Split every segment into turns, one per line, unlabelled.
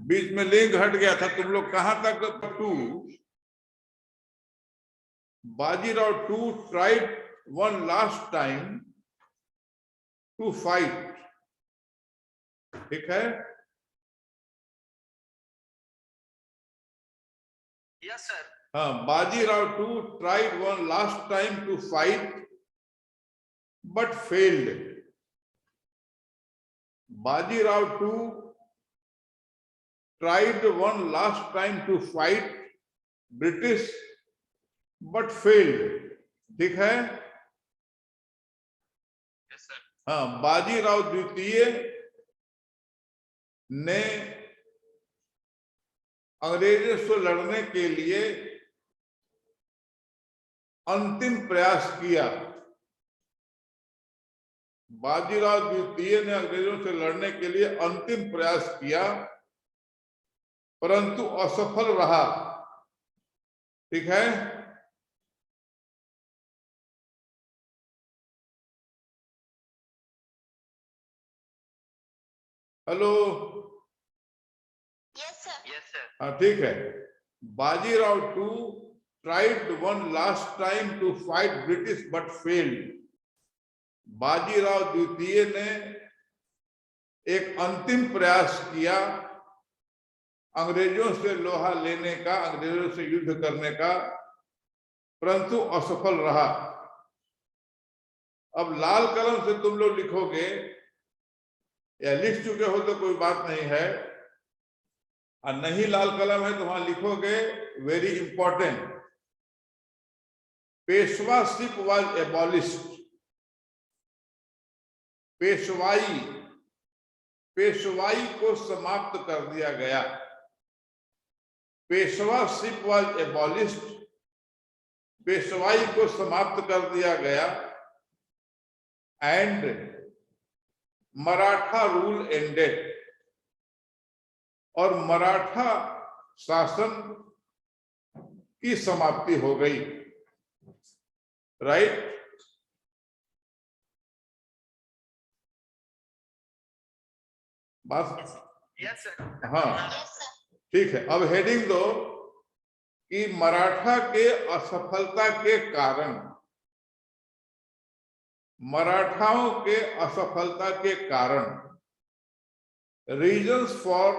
बीच में लिंक हट गया था। तुम लोग कहां तक? To Bajirao two tried one last time to fight. ठीक है?
Yes sir.
हाँ, Bajirao two tried one last time to fight but failed. Bajirao too tried one last time to fight British but failed. ठीक है?
Yes sir.
हाँ, बाजीराव द्वितीय ने अंग्रेजों से लड़ने के लिए अंतिम प्रयास किया। बाजीराव द्वितीय ने अंग्रेजों से लड़ने के लिए अंतिम प्रयास किया, परंतु असफल रहा। ठीक है? Hello?
Yes sir. Yes sir.
हाँ, ठीक है। Bajirao two tried one last time to fight British but failed. Bajirao द्वितीय ने एक अंतिम प्रयास किया अंग्रेजों से लोहा लेने का, अंग्रेजों से युद्ध करने का, परंतु असफल रहा। अब लाल कलम से तुम लोग लिखोगे, या लिख चुके हो तो कोई बात नहीं है, और नहीं लाल कलम है तो वहां लिखोगे वेरी इंपॉर्टेंट, पेशवाशिप वाज एबॉलिश्ड। पेशवाई को समाप्त कर दिया गया। पेशवाशिप वाज एबॉलिश्ड, पेशवाई को समाप्त कर दिया गया। एंड मराठा रूल एंडेड, और मराठा शासन की समाप्ति हो गई। राइट? बस?
Yes sir.
हाँ, ठीक है। अब हेडिंग दो कि मराठा के असफलता के कारण, मराठाओं के असफलता के कारण, reasons for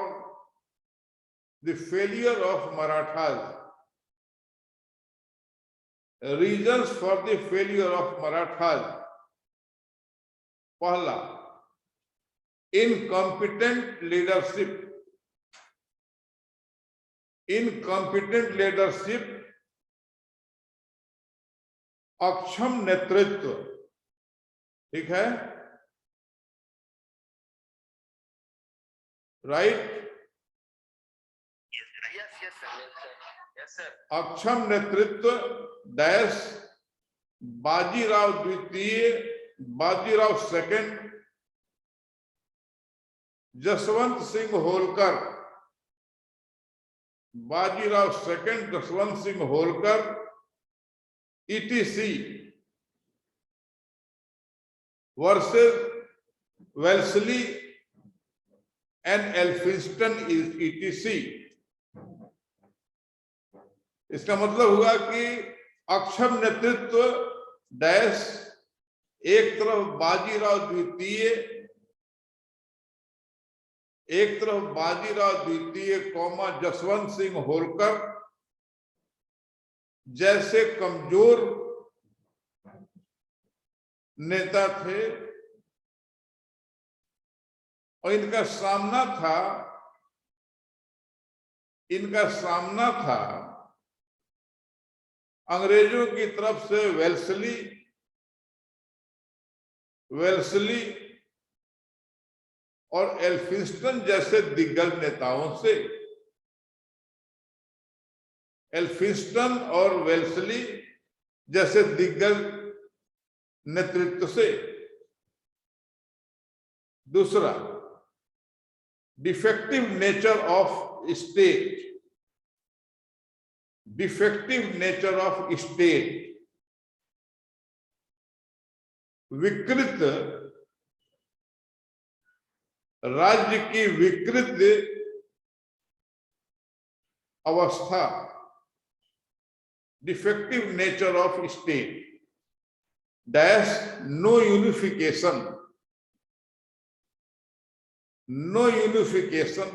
the failure of Marathas, reasons for the failure of Marathas. पहला, इनकॉम्पिटेंट लीडरशिप, इनकॉम्पिटेंट लीडरशिप, अक्षम नेतृत्व। ठीक है? राइट?
Yes sir.
अक्षम नेतृत्व डैश बाजीराव द्वितीय, Bajirao second, Jaswant Singh Holkar, Bajirao second, Jaswant Singh Holkar, etc versus Wellesley and Elphinstone etc. इसका मतलब हुआ कि अक्षम नेतृत्व डैश, एक तरफ बाजीराव द्वितीय, एक तरफ बाजीराव द्वितीय कौमा जसवंत सिंह होलकर जैसे कमजोर नेता थे, और इनका सामना था अंग्रेजों की तरफ से वेल्सली और एल्फिंस्टन जैसे दिग्गज नेताओं से। एल्फिंस्टन और वेल्सली जैसे दिग्गज नेतृत्व से। दूसरा, defective nature of state, defective nature of state, विकृत राज्य की विकृत अवस्था, defective nature of state, dash no unification, no unification,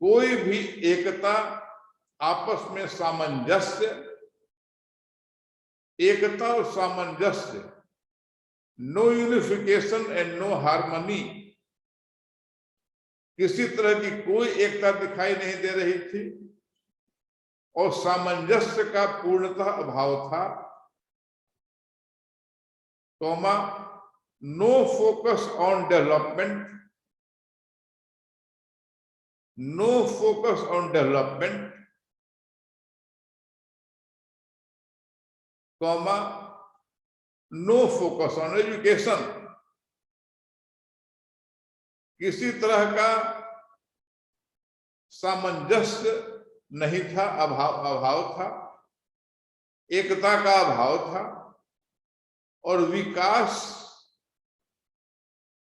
कोई भी एकता, आपस में सामंजस्य, एकता और सामंजस्य, no unification and no harmony, किसी तरह की कोई एकता दिखाई नहीं दे रही थी और सामंजस्य का पूर्णतः अभाव था, comma, no focus on development, no focus on development, comma, no focus on education, किसी तरह का सामंजस्य नहीं था, अभाव था, एकता का अभाव था और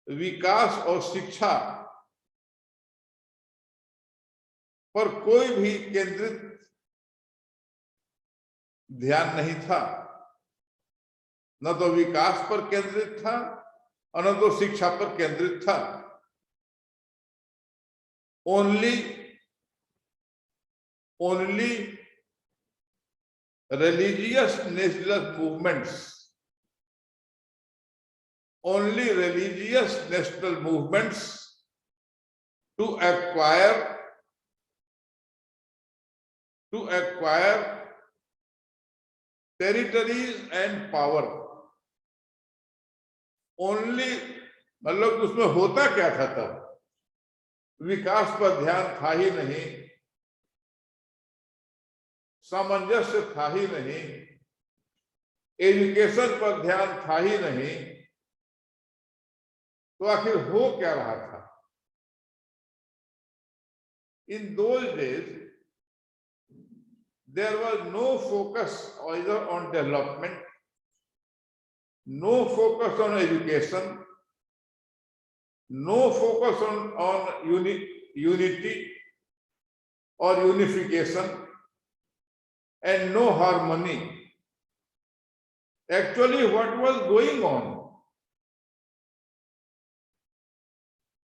विकास और शिक्षा पर कोई भी केंद्रित ध्यान नहीं था, न तो विकास पर केंद्रित था और न तो शिक्षा पर केंद्रित था। only religious national movements, only religious national movements to acquire territories and power, only, मतलब उसमें होता क्या था तब? विकास पर ध्यान था ही नहीं, सामंजस्य था ही नहीं, एजुकेशन पर ध्यान था ही नहीं, तो आखिर हो क्या रहा था? In those days there was no focus either on development, no focus on education, no focus on unity or unification, and no harmony. Actually, what was going on?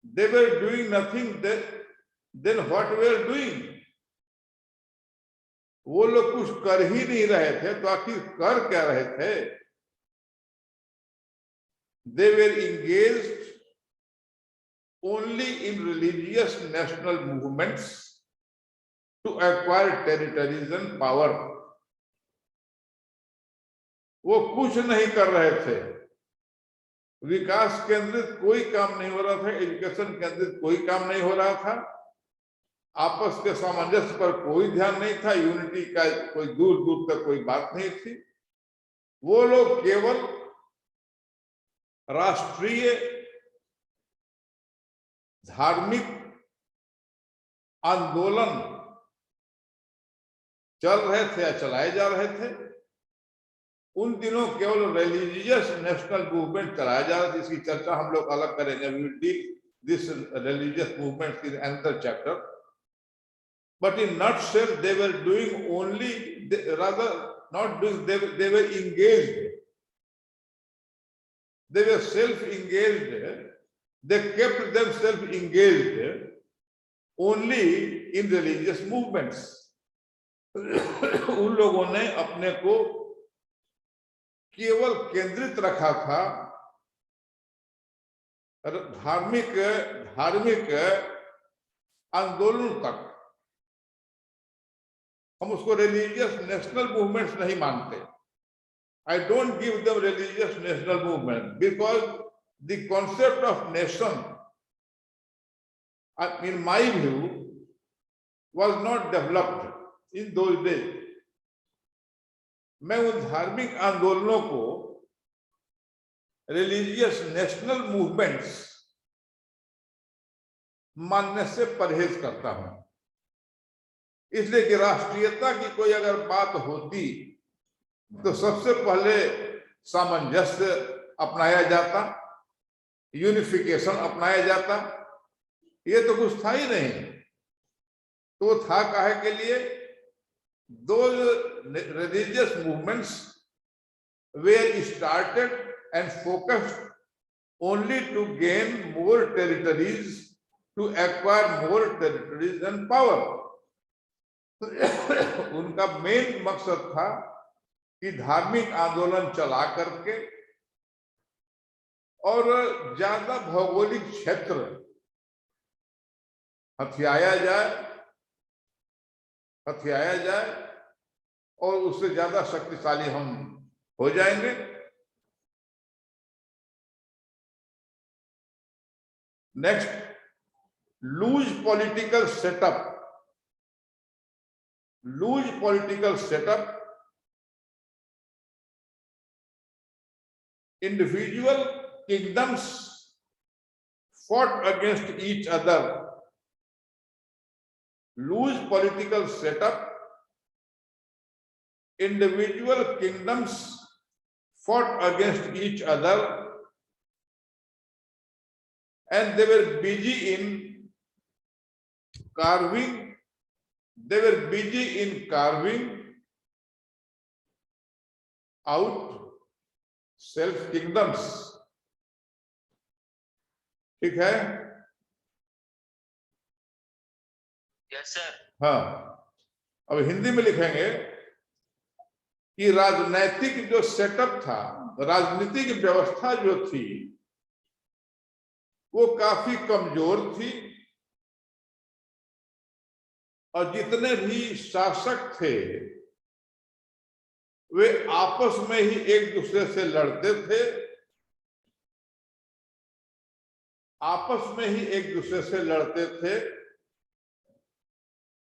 They were doing nothing. Then what were doing? वो लोग कुछ कर ही नहीं रहे थे, तो आखिर कर क्या रहे थे? They were engaged only in religious national movements to acquire territories and power. वो कुछ नहीं कर रहे थे, विकास केंद्रित कोई काम नहीं हो रहा था, एजुकेशन केंद्रित कोई काम नहीं हो रहा था, आपस के सामंजस्य पर कोई ध्यान नहीं था, यूनिटी का कोई दूर दूर तक कोई बात नहीं थी। वो लोग केवल राष्ट्रीय धार्मिक आंदोलन चल रहे थे या चलाए जा रहे थे। उन दिनों केवल रिलीजियस नेशनल मूवमेंट चलाया जा रहा था, जिसकी चर्चा हम लोग अलग करेंगे। We will deal this religious movement in another chapter. But in nutshell, they were doing only, rather not doing, they were engaged. They were self-engaged. They kept themselves engaged only in religious movements. उन लोगों ने अपने को केवल केंद्रित रखा था धार्मिक आंदोलन तक। हम उसको रिलीजियस नेशनल मूवमेंट्स नहीं मानते। I don't give them religious national movement because the concept of nation, in my view, was not developed in those days. मैं उन धार्मिक आंदोलनों को रिलीजियस नेशनल मूवमेंट्स मानने से परहेज करता हूं, इसलिए कि राष्ट्रीयता की कोई अगर बात होती तो सबसे पहले सामंजस्य अपनाया जाता, यूनिफिकेशन अपनाया जाता। ये तो कुछ था ही नहीं। तो वो था काहे के लिए? those religious movements were started and focused only to gain more territories, to acquire more territories and power. उनका मेन मकसद था कि धार्मिक आंदोलन चला करके और ज्यादा भौगोलिक क्षेत्र हथियाया जाए और उससे ज्यादा शक्तिशाली हम हो जाएंगे। Next, loose political setup, individual kingdoms fought against each other. Loose political setup, individual kingdoms fought against each other, and they were busy in carving out self kingdoms. ठीक है?
Yes sir.
हाँ, अब हिंदी में लिखेंगे कि राजनैतिक जो सेटअप था, राजनीतिक व्यवस्था जो थी, वो काफी कमजोर थी और जितने भी शासक थे वे आपस में ही एक दूसरे से लड़ते थे,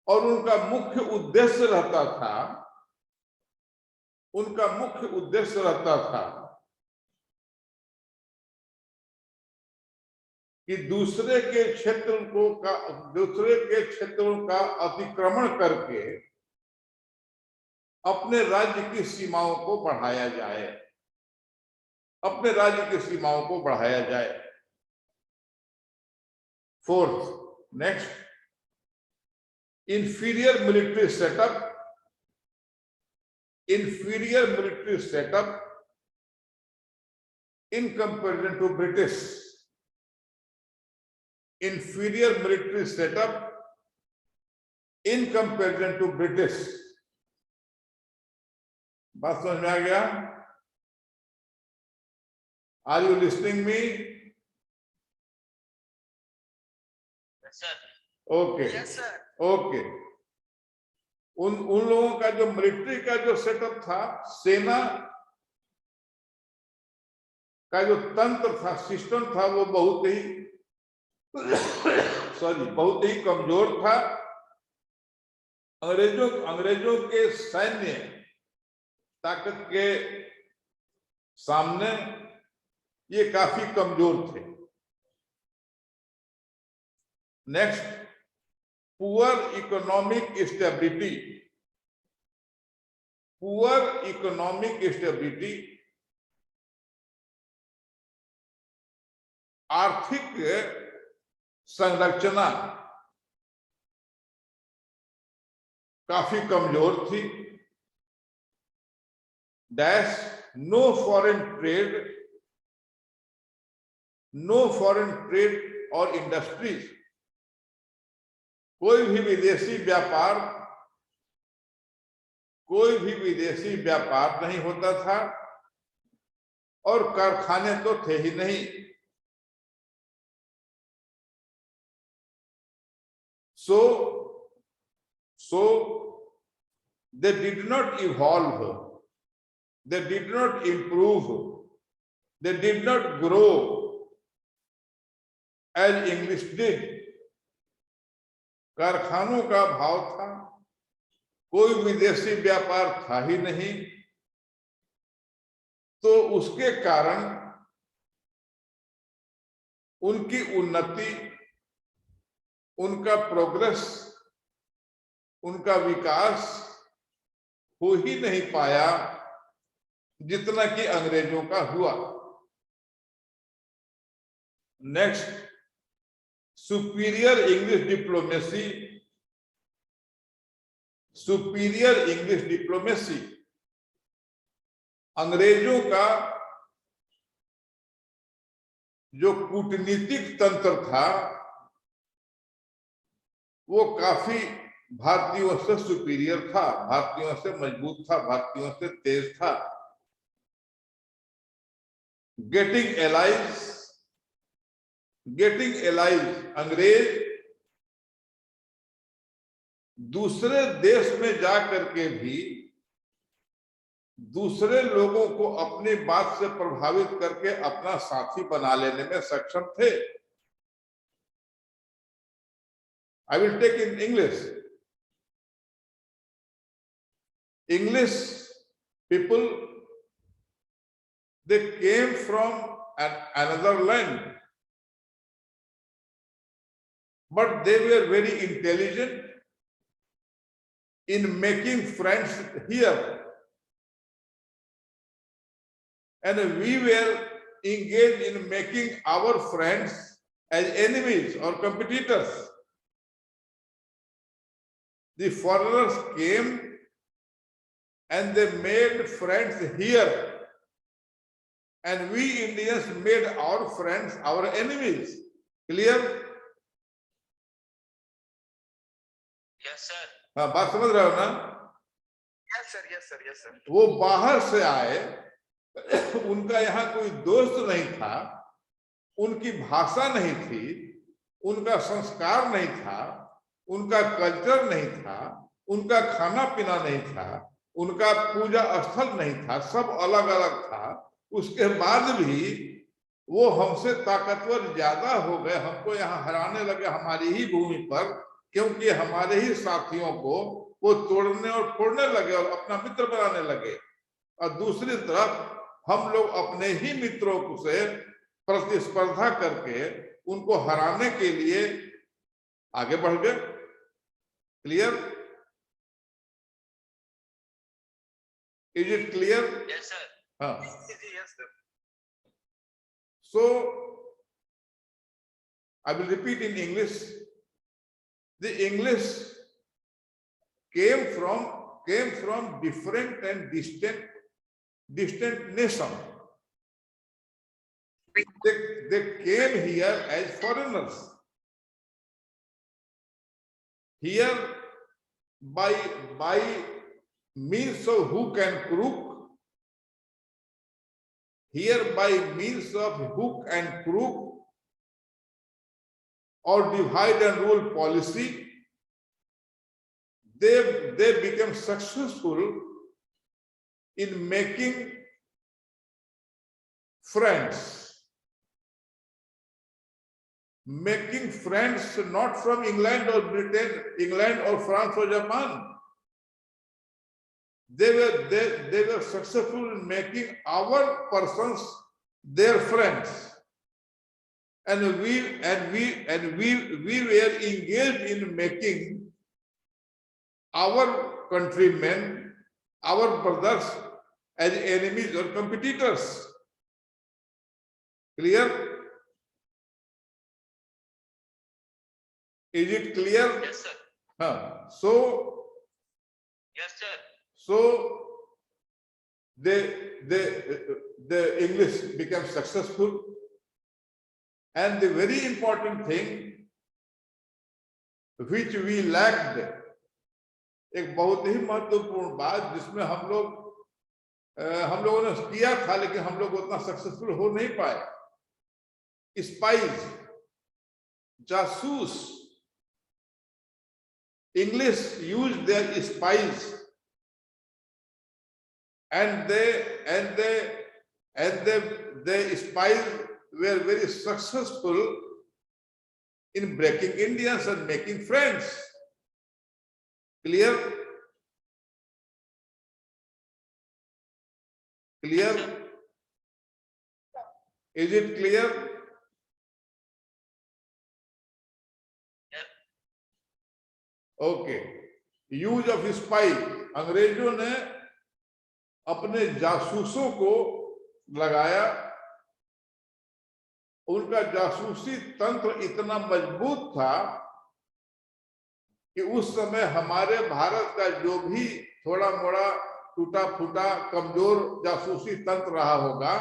और उनका मुख्य उद्देश्य रहता था कि दूसरे के क्षेत्रों का अतिक्रमण करके अपने राज्य की सीमाओं को बढ़ाया जाए। Fourth, next, inferior military setup in comparison to British. बात समझ में आ गया? Are you listening me?
Yes sir.
Okay.
Yes sir.
Okay. उन लोगों का जो मिलिट्री का जो सेटअप था, सेना का जो तंत्र था, सिस्टम था, वो बहुत ही कमजोर था। अंग्रेजों के सैन्य ताकत के सामने ये काफी कमजोर थे। नेक्स्ट, poor economic stability, आर्थिक संरचना काफी कमजोर थी। डैश, नो फॉरेन ट्रेड और इंडस्ट्रीज, कोई भी विदेशी व्यापार नहीं होता था और कारखाने तो थे ही नहीं। So they did not evolve, they did not improve, they did not grow as English did. कारखानों का अभाव था, कोई विदेशी व्यापार था ही नहीं, तो उसके कारण उनकी उन्नति, उनका प्रोग्रेस, उनका विकास हो ही नहीं पाया जितना कि अंग्रेजों का हुआ। Next, superior English superior English diplomacy, अंग्रेजों का जो कूटनीतिक तंत्र था वो काफी भारतीयों से सुपीरियर था, भारतीयों से मजबूत था, भारतीयों से तेज था। गेटिंग एलाइज, अंग्रेज दूसरे देश में जाकर के भी दूसरे लोगों को अपनी बात से प्रभावित करके अपना साथी बना लेने में सक्षम थे। I will take in English. English people, they came from another land, but they were very intelligent in making friends here. And we were engaged in making our friends as enemies or competitors. The foreigners came and they made friends here, and we Indians made our friends our enemies. Clear?
Yes, sir.
हाँ, बात समझ रहे हो ना?
Yes, sir. Yes, sir. Yes, sir.
वो बाहर से आए, उनका यहाँ कोई दोस्त नहीं था, उनकी भाषा नहीं थी, उनका संस्कार नहीं था, उनका कल्चर नहीं था, उनका खाना पीना नहीं था, उनका पूजा स्थल नहीं था, सब अलग अलग था। उसके बाद भी वो हमसे ताकतवर ज्यादा हो गए, हमको यहाँ हराने लगे हमारी ही भूमि पर, क्योंकि हमारे ही साथियों को वो तोड़ने और फोड़ने लगे और अपना मित्र बनाने लगे। और दूसरी तरफ हम लोग अपने ही मित्रों से प्रतिस्पर्धा करके उनको हराने के लिए आगे बढ़ गए। Clear? Is it clear?
Yes, sir.
हाँ।
Yes, sir.
So I will repeat in English. The English came from different and distant nation. They came here as foreigners. Here by means of hook and crook, here by means of hook and crook or divide and rule policy, they became successful in making friends. Making friends not from England or Britain, England or France or Japan. They were successful in making our persons their friends, and we were engaged in making our countrymen, our brothers, as enemies or competitors. Clear? Is it clear?
Yes, sir.
So
Yes, sir.
So the English became successful, and the very important thing which we lacked, एक बहुत ही महत्वपूर्ण बात जिसमें हम लोगों ने किया था लेकिन हम लोग उतना सक्सेसफुल हो नहीं पाए, स्पाइज, जासूस। English used their spies, and the spies were very successful in breaking Indians and making friends. Clear? Clear? Is it clear? Okay. Use of spy, अंग्रेजों ने अपने जासूसों को लगाया, उनका जासूसी तंत्र इतना मजबूत था कि उस समय हमारे भारत का जो भी थोड़ा मोड़ा टूटा फूटा कमजोर जासूसी तंत्र रहा होगा,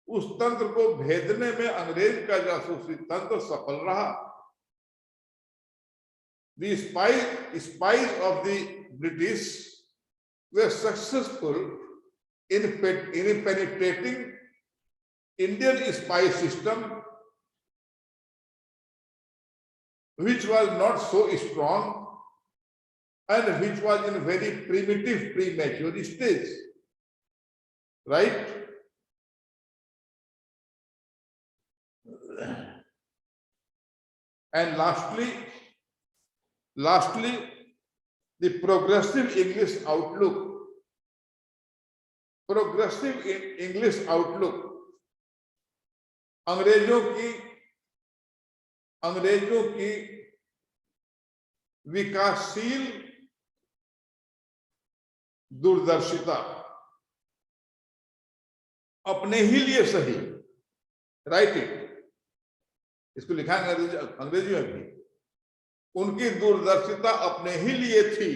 उस तंत्र को भेदने में अंग्रेज का जासूसी तंत्र सफल रहा। The spies of the British were successful in penetrating Indian spy system, which was not so strong and which was in very primitive premature stage, right? And lastly, the progressive English outlook, अंग्रेजों की विकासशील दूरदर्शिता, अपने ही लिए सही, right it, इसको लिखा है अंग्रेजी में भी, उनकी दूरदर्शिता अपने ही लिए थी,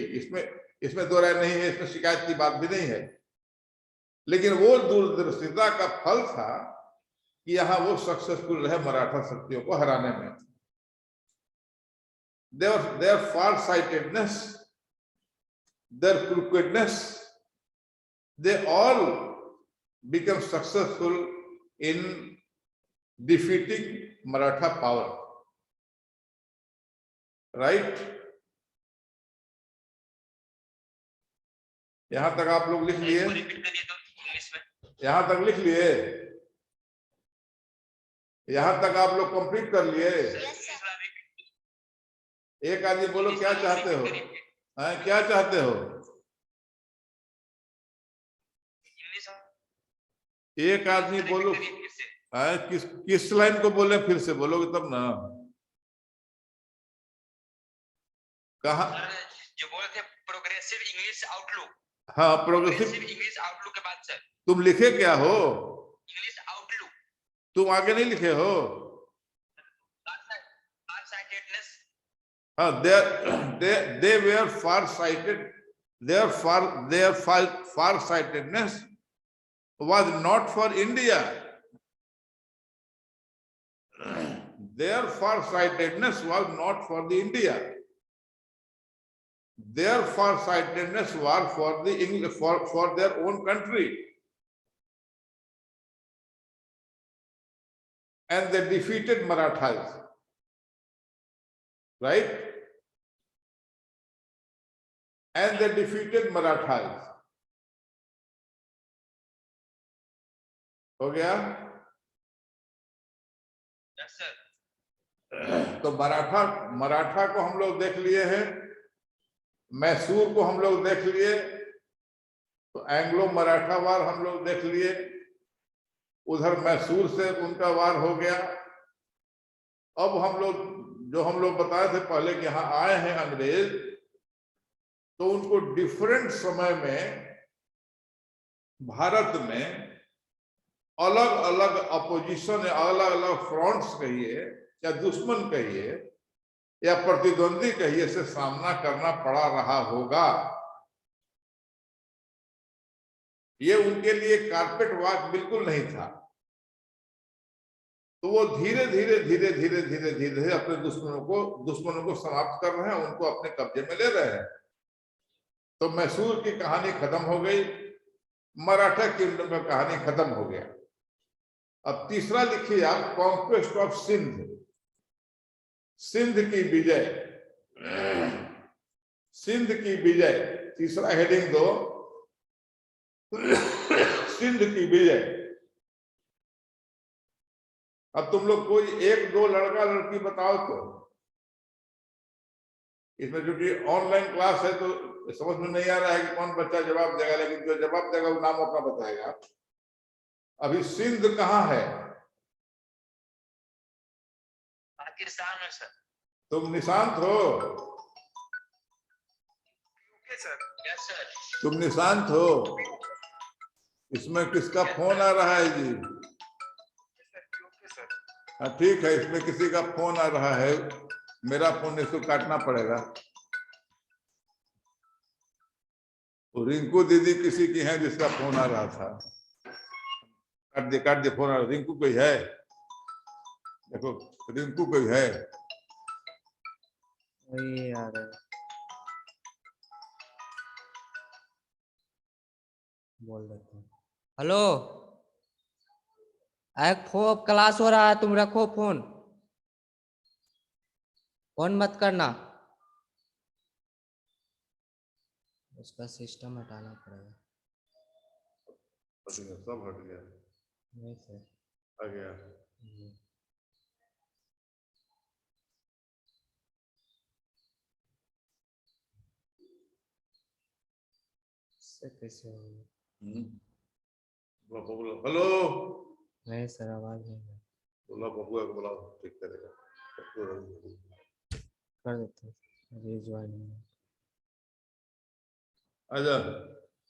इसमें दो राय नहीं है, इसमें शिकायत की बात भी नहीं है, लेकिन वो दूरदर्शिता का फल था कि यहां वो सक्सेसफुल रहे मराठा शक्तियों को हराने में। Their far-sightedness, their crookedness, they all become successful in defeating Maratha power, right? यहां तक आप लोग लिख लिए? यहां तक लिख लिए? यहां तक आप लोग कंप्लीट कर लिए? एक आदमी बोलो क्या चाहते हो? क्या चाहते हो? एक आदमी बोलो, किस लाइन को बोले, फिर से बोलोगे तब ना। कहा
जो बोले थे प्रोग्रेसिव इंग्लिश आउटलुक।
हाँ, प्रोग्रेसिव
इंग्लिश आउटलुक के बाद सर
तुम लिखे क्या हो?
English outlook.
तुम आगे नहीं लिखे हो? हाँ, they were far-sighted. Their far-sightedness was not for India. Their far-sightedness was not for the India. Their far-sightedness was for the English, for their own country. And they defeated Marathas. Right? And they defeated Marathas. हो गया?
Yes, sir.
तो मराठा को हम लोग देख लिए हैं, मैसूर को हम लोग देख लिए, तो एंग्लो मराठा वार हम लोग देख लिए, उधर मैसूर से उनका वार हो गया। अब हम लोग बताए थे पहले कि यहाँ आए हैं अंग्रेज, तो उनको डिफरेंट समय में भारत में अलग अलग अपोजिशन, अलग अलग फ्रंट्स कहिए या दुश्मन कहिए या प्रतिद्वंदी कहिए से सामना करना पड़ा रहा होगा। ये उनके लिए कारपेट वॉक बिल्कुल नहीं था। तो वो धीरे धीरे अपने दुश्मनों को समाप्त कर रहे हैं, उनको अपने कब्जे में ले रहे हैं। तो मैसूर की कहानी खत्म हो गई, मराठा किंगडम में कहानी खत्म हो गया। अब तीसरा लिखिए आप, कॉन्क्वेस्ट ऑफ सिंध, सिंध की विजय, सिंध की विजय, तीसरा हेडिंग दो, सिंध की विजय। अब तुम लोग कोई एक दो लड़का लड़की बताओ तो, इसमें जो कि ऑनलाइन क्लास है तो समझ में नहीं आ रहा है कि कौन बच्चा जवाब देगा, लेकिन जो जवाब देगा वो नाम अपना बताएगा। अभी सिंध कहाँ है?
पाकिस्तान में सर।
तुम निशांत हो?
Yes sir.
तुम निशांत हो? इसमें किसका फोन आ रहा है जी? हाँ ठीक है, इसमें किसी का फोन आ रहा है, मेरा फोन इसको काटना पड़ेगा। तो रिंकू दीदी किसी की है जिसका फोन आ रहा था। काट दे फोन आ रहा। रिंकू कोई है? देखो रिंकू कोई है?
वही यार बोल देते हैं। हेलो एक क्लास हो रहा है, तुम रखो फोन, फोन मत करना। उसका सिस्टम हटाना पड़ेगा।
सब हट गया।
नहीं सर
आ गया।
से कैसे होगा?
हेलो
नहीं सर आवाज नहीं है।
बोला बबुआ को बुलाओ, ठीक करेगा।
कर देते हैं रिज्वाइन।
आजा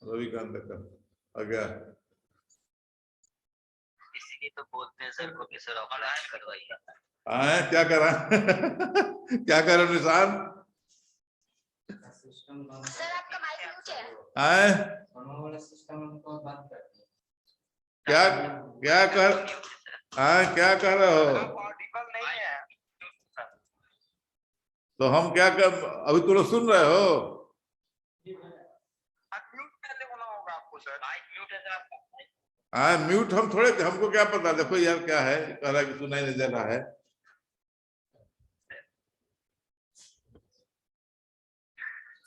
रविकांत का आ गया।
इसीलिए तो बोलते हैं सर को कि सर ऑपरेशन करवाइए।
आए क्या करा? क्या करा निशान?
सिस्टम
सर आपका माइक म्यूट है।
आए
वाला सिस्टम को बंद कर दिया।
क्या क्या कर क्या कर रहे हो?
ऑडिबल नहीं है।
तो हम क्या कर, अभी तुम लोग सुन रहे हो?
म्यूट कैसे होना होगा आपको सर? माइक म्यूट है सर आपका।
हाँ म्यूट हम थोड़े, हमको क्या पता। देखो यार क्या है, कह रहा है कि सुनाई नहीं दे रहा है।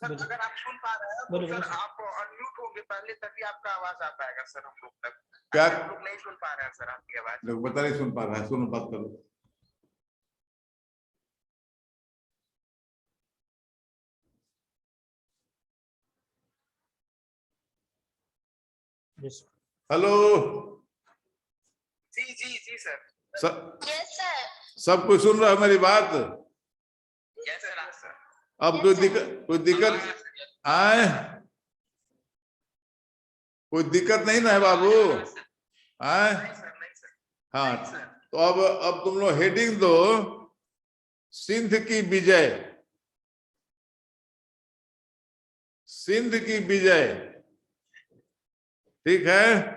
सर अगर आप सुन पा रहे हैं तो सर आप अनम्यूट होंगे पहले, तभी आपका आवाज आ पाएगा सर हम लोग तक।
क्या
हम लोग नहीं सुन पा रहे हैं सर आपकी आवाज।
लोग बता नहीं सुन पा रहा है। सुनो बात करो। हेलो
जी जी जी सर।
सब
यस सर।
सब कुछ सुन रहा है मेरी बात?
Yes sir.
अब कोई दिक्कत आए? कोई दिक्कत नहीं ना है बाबू? आए
नहीं सर।
हाँ तो अब तुम लोग हेडिंग दो, सिंध की विजय। सिंध की विजय, ठीक है?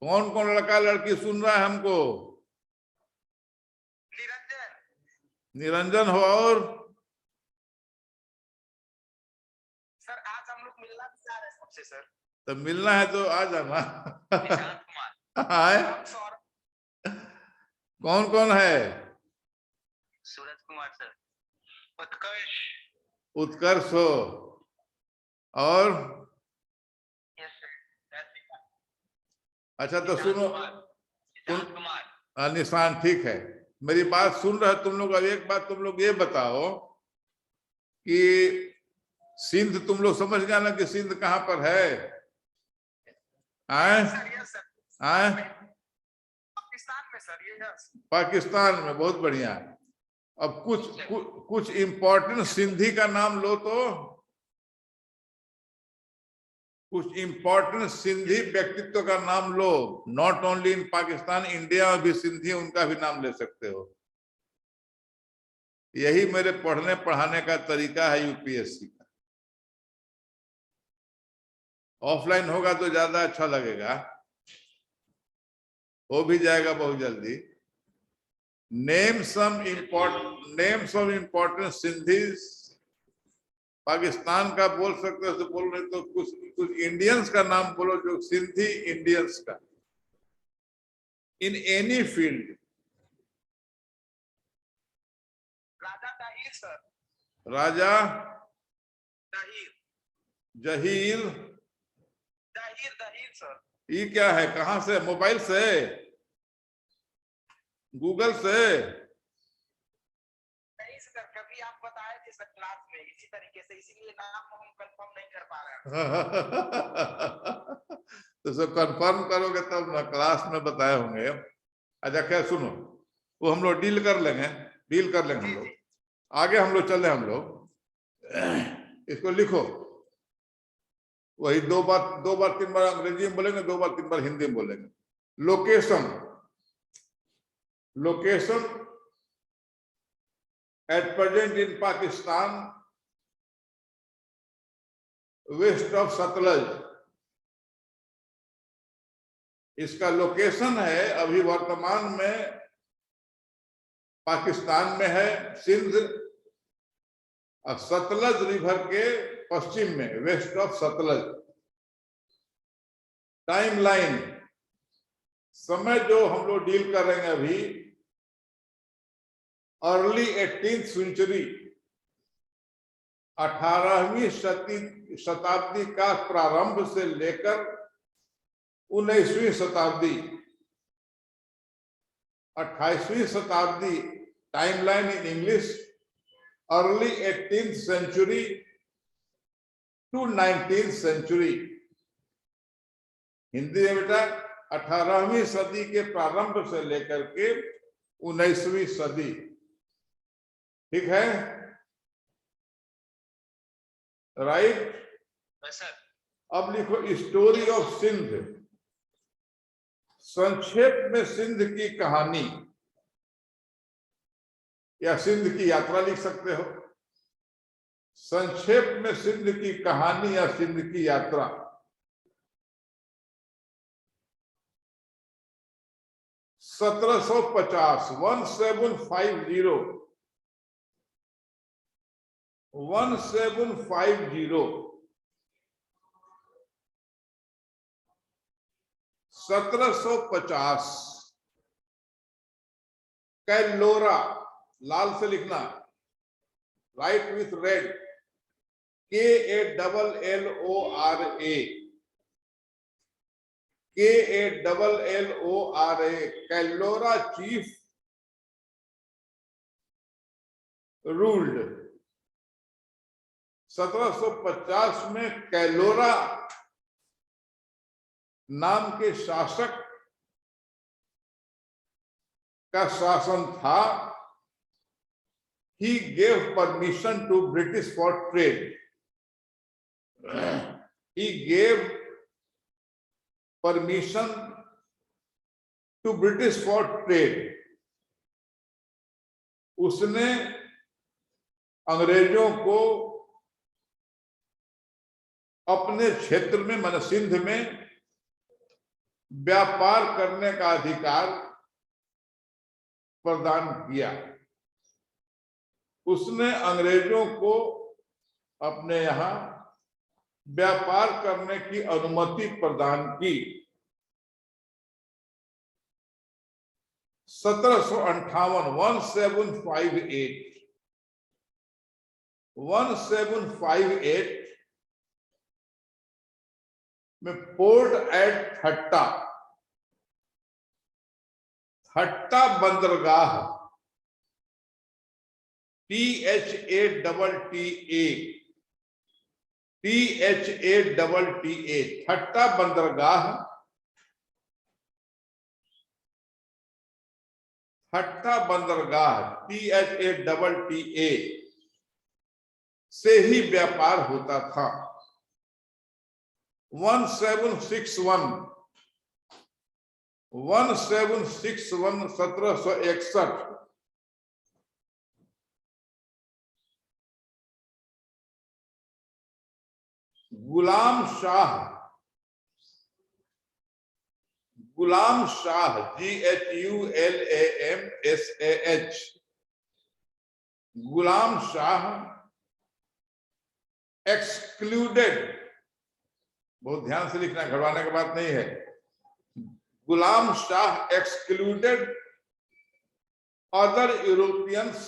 कौन कौन लड़का लड़की सुन रहा है हमको? निरंजन हो। और
सर आज हम लोग मिलना भी चाह रहे हैं सबसे सर।
तो मिलना है तो आ जाना।
निशांत कुमार।
आए कौन कौन है?
सूरज कुमार सर। उत्कर्ष।
उत्कर्ष हो। और अच्छा तो सुनो, निशान ठीक है। मेरी बात सुन रहे तुम लोग? अब एक बात तुम लोग ये बताओ कि सिंध तुम लोग समझ गया ना कि सिंध कहाँ पर है? आए आए
पाकिस्तान में सर। ये
पाकिस्तान में। बहुत बढ़िया। अब कुछ इंपॉर्टेंट सिंधी का नाम लो तो। कुछ इंपॉर्टेंट सिंधी व्यक्तित्व का नाम लो। Not only in Pakistan, India में भी सिंधी, उनका भी नाम ले सकते हो। यही मेरे पढ़ने पढ़ाने का तरीका है यूपीएससी का। ऑफलाइन होगा तो ज्यादा अच्छा लगेगा, हो भी जाएगा बहुत जल्दी। Name some important Sindhis. Pakistan का बोल सकते हो तो बोल रहे तो कुछ इंडियंस का नाम बोलो जो सिंधी इंडियंस का, in any field.
Raja Zaheer sir.
Raja
Zaheer
Zaheer.
Zaheer sir.
ये क्या है? कहां से? मोबाइल से? गूगल से?
नहीं सर, कभी आप बताए थे सर क्लास में इसी तरीके से, इसीलिए नाम हम कंफर्म नहीं कर पा रहे हैं।
तो सब कंफर्म करोगे तब ना, क्लास में बताए होंगे। अच्छा खैर सुनो, वो हम लोग डील कर लेंगे हम लोग। आगे हम लोग चल रहे, हम लोग इसको लिखो। वही दो बार 3 बार अंग्रेजी में बोलेंगे, 2 बार 3 बार हिंदी में बोलेंगे। Location at present in Pakistan, west of Sutlej, इसका लोकेशन है अभी वर्तमान में पाकिस्तान में है, सिंध और सतलज रिवर के पश्चिम में, वेस्ट ऑफ सतलज। टाइमलाइन, समय जो हम लोग डील कर रहे हैं अभी, अर्ली 18th सेंचुरी, 18वीं शताब्दी का प्रारंभ से लेकर 19वीं शताब्दी, 28वीं शताब्दी, timeline in English, early 18th century to 19th century. Hindi में बेटा 18वीं सदी के प्रारंभ से लेकर के 19वीं सदी, ठीक है, राइट।
सर
अब लिखो स्टोरी ऑफ सिंध। संक्षेप में सिंध की कहानी या सिंध की यात्रा लिख सकते हो। संक्षेप में सिंध की कहानी या सिंध की यात्रा। (1750) 1750 कैलोरा, लाल से लिखना, write with red, KALLORA, KALLORA, Kallora chief ruled. 1750 में कैलोरा नाम के शासक का शासन था। He gave permission to British for trade. He gave permission to British for trade. उसने अंग्रेजों को अपने क्षेत्र में, माने सिंध में, व्यापार करने का अधिकार प्रदान किया। उसने अंग्रेजों को अपने यहाँ व्यापार करने की अनुमति प्रदान की। 1758 में पोर्ट एट थट्टा, थट्टा बंदरगाह, THATTA, थट्टा बंदरगाह, थट्टा बंदरगाह THATTA से ही व्यापार होता था। 1761 गुलाम शाह, GHULAMSAH, गुलाम शाह एक्सक्लूडेड, बहुत ध्यान से लिखना, घबराने की बात नहीं है। Ghulam Shah excluded other Europeans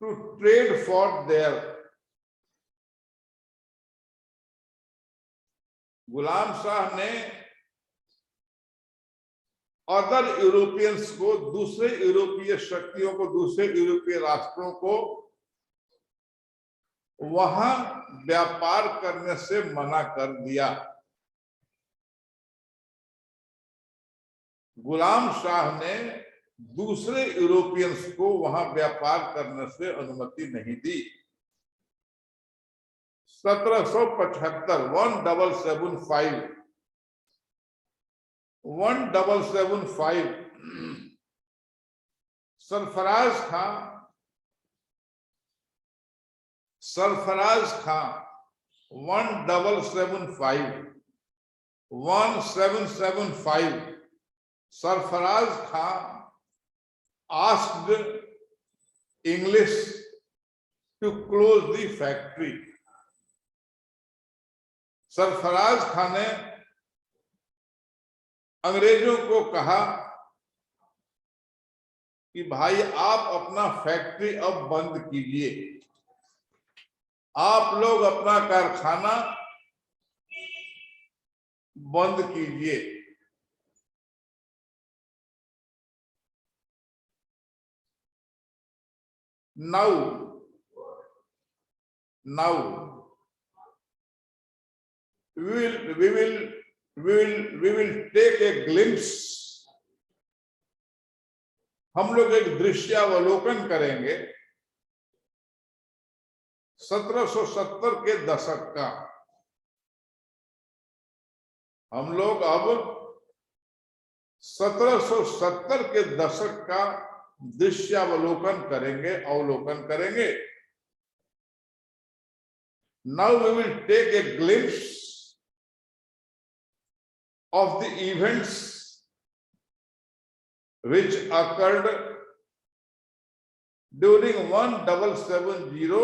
to trade for there. Ghulam Shah ने अदर यूरोपियंस को, दूसरे यूरोपीय शक्तियों को, दूसरे यूरोपीय राष्ट्रों को वहां व्यापार करने से मना कर दिया। गुलाम शाह ने दूसरे यूरोपियंस को वहां व्यापार करने से अनुमति नहीं दी। 1775 1775 सरफराज खां 1775 सरफराज खां asked English to close the factory. Sarfaraz Khan ने अंग्रेजों को कहा कि भाई आप अपना फैक्ट्री अब बंद कीजिए, आप लोग अपना कारखाना बंद कीजिए। Now we will take a glimpse, हम लोग एक दृश्यावलोकन करेंगे 1770 के दशक का। हम लोग अब 1770 के दशक का दृश्यावलोकन करेंगे, अवलोकन करेंगे। Now we will take a glimpse of the events which occurred during 1770s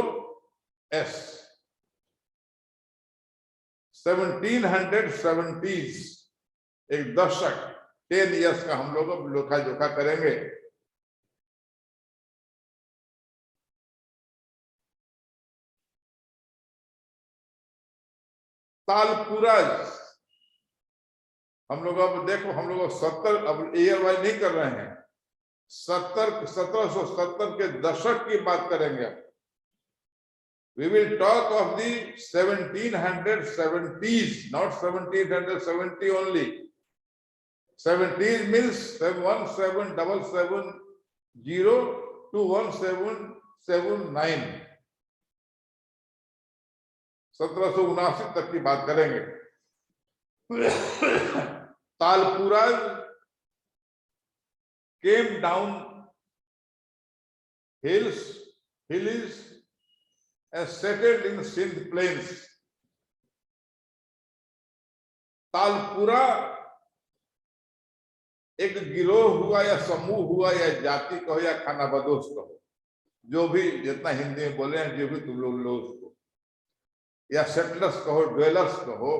1770s, एक दशक 10 years का हम लोग अब लेखा जोखा करेंगे। तालपुराज हम लोग अब देखो, हम लोग 70 अब ईयर वाइज नहीं कर रहे हैं, 1770 के दशक की बात करेंगे। We will talk of the 1770s, not 1770 only. 70s means 1770 to 1779, 1779 तक की बात करेंगे। तालपुराज came down hills and settled in Sindh plains. Talpura एक गिरोह हुआ या समूह हुआ या जाति कहो या खानाबदोश कहो, जो भी जितना हिंदी में बोले हैं, जो भी तुम लोग उसको, या सेटलर्स कहो, ड्वेलर्स कहो,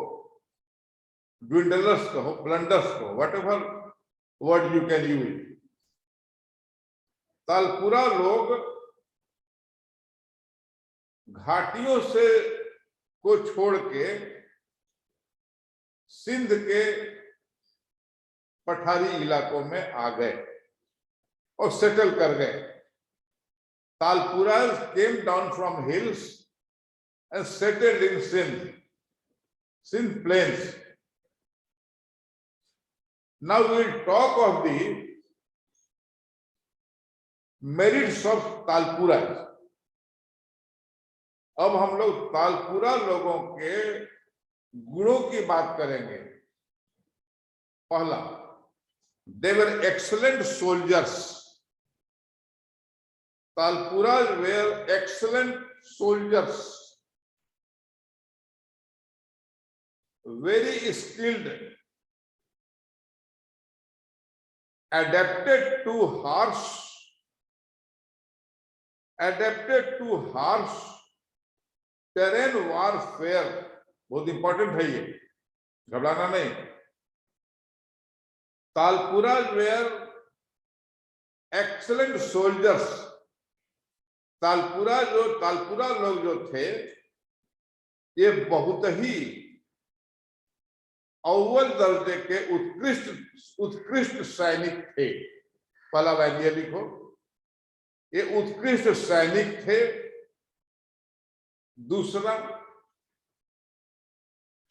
ड्विंडलर्स कहो, प्लंडर्स कहो, whatever word you can use. Talpura लोग घाटियों से को छोड़ के सिंध के पठारी इलाकों में आ गए और सेटल कर गए। Talpura came down from hills and settled in Sindh plains. Now we will talk of the merits of Talpura. अब हम लोग तालपुरा लोगों के गुणों की बात करेंगे। पहला, they were excellent soldiers. Talpuras were excellent soldiers, very skilled, adapted to harsh terrain warfare। बहुत इंपॉर्टेंट है ये, घबराना नहीं। तालपुराज वेयर एक्सलेंट सोल्जर्स। तालपुरा लोग जो थे, ये बहुत ही अव्वल दर्जे के उत्कृष्ट सैनिक थे। पहला लाइन ये लिखो, ये उत्कृष्ट सैनिक थे। दूसरा,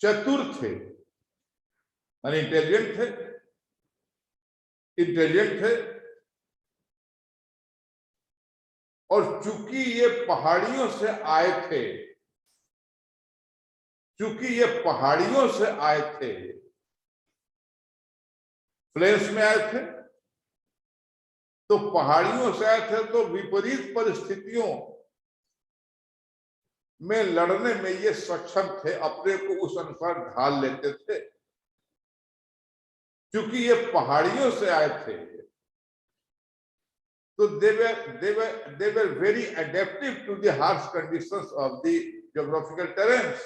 चतुर थे, यानी इंटेलिजेंट थे। और चूंकि ये पहाड़ियों से आए थे, प्लेन्स में आए थे, तो पहाड़ियों से आए थे तो विपरीत परिस्थितियों में लड़ने में ये सक्षम थे, अपने को उस अनुसार ढाल लेते थे। क्योंकि ये पहाड़ियों से आए थे तो they were very adaptive to the harsh conditions of the geographical terrains.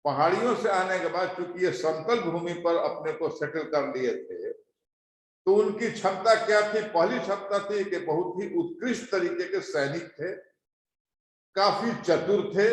पहाड़ियों से आने के बाद चूंकि ये समतल भूमि पर अपने को सेटल कर लिए थे तो उनकी क्षमता क्या थी? पहली क्षमता थी कि बहुत ही उत्कृष्ट तरीके के सैनिक थे, काफी चतुर थे